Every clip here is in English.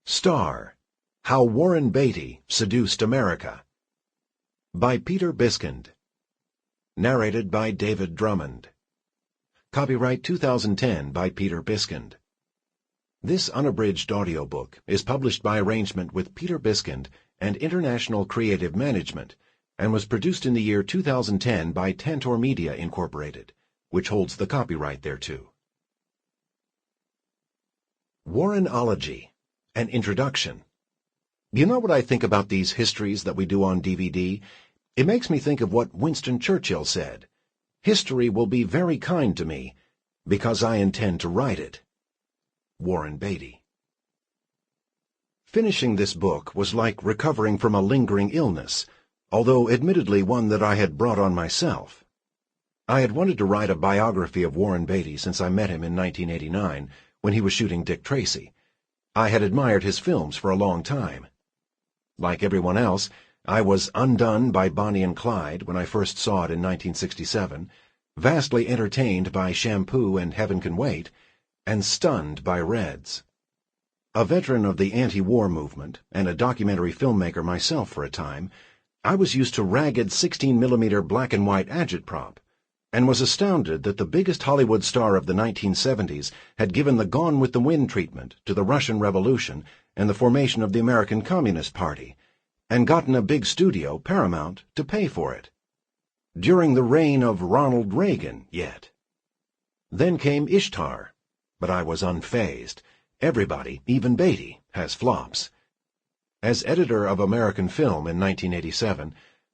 Star, How Warren Beatty Seduced America, by Peter Biskind. Narrated by David Drummond. Copyright 2010 by Peter Biskind. This unabridged audiobook is published by arrangement with Peter Biskind and International Creative Management, and was produced in the year 2010 by Tantor Media, Incorporated, which holds the copyright thereto. Warrenology, an introduction. You know what I think about these histories that we do on DVD? It makes me think of what Winston Churchill said. History will be very kind to me, because I intend to write it. Warren Beatty. Finishing this book was like recovering from a lingering illness, although admittedly one that I had brought on myself. I had wanted to write a biography of Warren Beatty since I met him in 1989, when he was shooting Dick Tracy. I had admired his films for a long time. Like everyone else, I was undone by Bonnie and Clyde when I first saw it in 1967, vastly entertained by Shampoo and Heaven Can Wait, and stunned by Reds. A veteran of the anti-war movement and a documentary filmmaker myself for a time, I was used to ragged 16mm black-and-white agitprop, and was astounded that the biggest Hollywood star of the 1970s had given the Gone with the Wind treatment to the Russian Revolution and the formation of the American Communist Party, and gotten a big studio, Paramount, to pay for it. During the reign of Ronald Reagan, yet. Then came Ishtar, but I was unfazed. Everybody, even Beatty, has flops. As editor of American Film in 1987,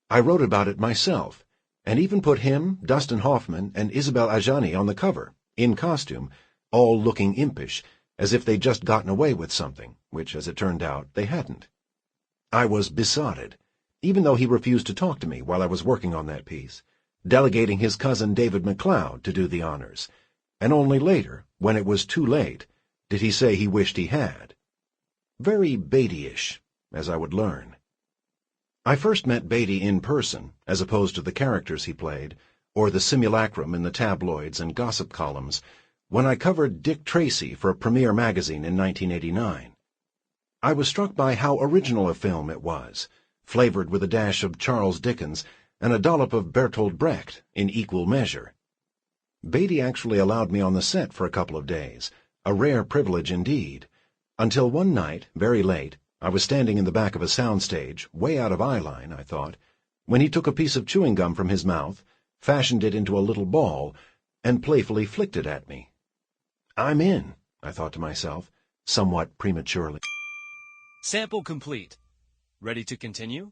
I wrote about it myself, and even put him, Dustin Hoffman, and Isabelle Adjani on the cover, in costume, all looking impish, as if they'd just gotten away with something, which, as it turned out, they hadn't. I was besotted, even though he refused to talk to me while I was working on that piece, delegating his cousin David McLeod to do the honors, and only later, when it was too late, did he say he wished he had. Very Beatty-ish, as I would learn. I first met Beatty in person, as opposed to the characters he played, or the simulacrum in the tabloids and gossip columns, when I covered Dick Tracy for Premiere magazine in 1989. I was struck by how original a film it was, flavored with a dash of Charles Dickens and a dollop of Bertolt Brecht in equal measure. Beatty actually allowed me on the set for a couple of days, a rare privilege indeed, until one night, very late, I was standing in the back of a soundstage, way out of eyeline, I thought, when he took a piece of chewing gum from his mouth, fashioned it into a little ball, and playfully flicked it at me. I'm in, I thought to myself, somewhat prematurely. Sample complete. Ready to continue?